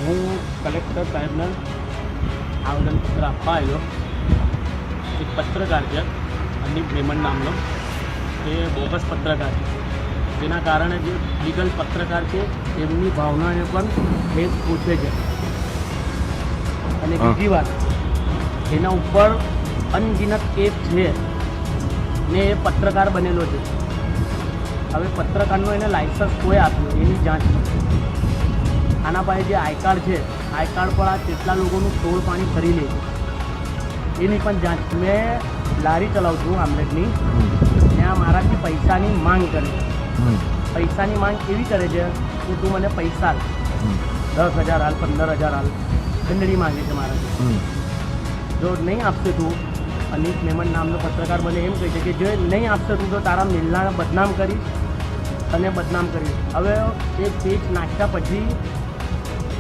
હું કલેક્ટર સાહેબને આવેદનપત્ર આપવા આવ્યો. એક પત્રકાર છે અનિપ મેમન નામનો, એ બોગસ પત્રકાર છે, જેના કારણે જે લીગલ પત્રકાર છે તેમની ભાવનાને પણ ઠેસ પહોંચે છે. અને બીજી વાત, એના ઉપર અનગિનત કેસ છે ને એ પત્રકાર બનેલો છે. હવે પત્રકારનો એને લાયસન્સ કોઈ આપ્યું, એની જાંચ આના પાસે જે આઈ કાર્ડ છે, આઈ કાર્ડ પર આ કેટલા લોકોનું તોડ પાણી કરી લે છે એની પણ જાંચ. મેં લારી ચલાવું છું આમલેટની, ત્યાં મારાથી પૈસાની માંગ કરે છે. પૈસાની માંગ એવી કરે છે કે તું મને પૈસા 10,000 હાલ, 15,000 હાલ, દંડડી માંગે છે મારાથી. જો નહીં આપશે તું, અનિપ મેમન નામનો પત્રકાર મને એમ કહે છે કે જો નહીં આપશે તું તો તારા મિલનાને બદનામ કરીશ અને બદનામ કરીશ. હવે એ પેજ નાખ્યા પછી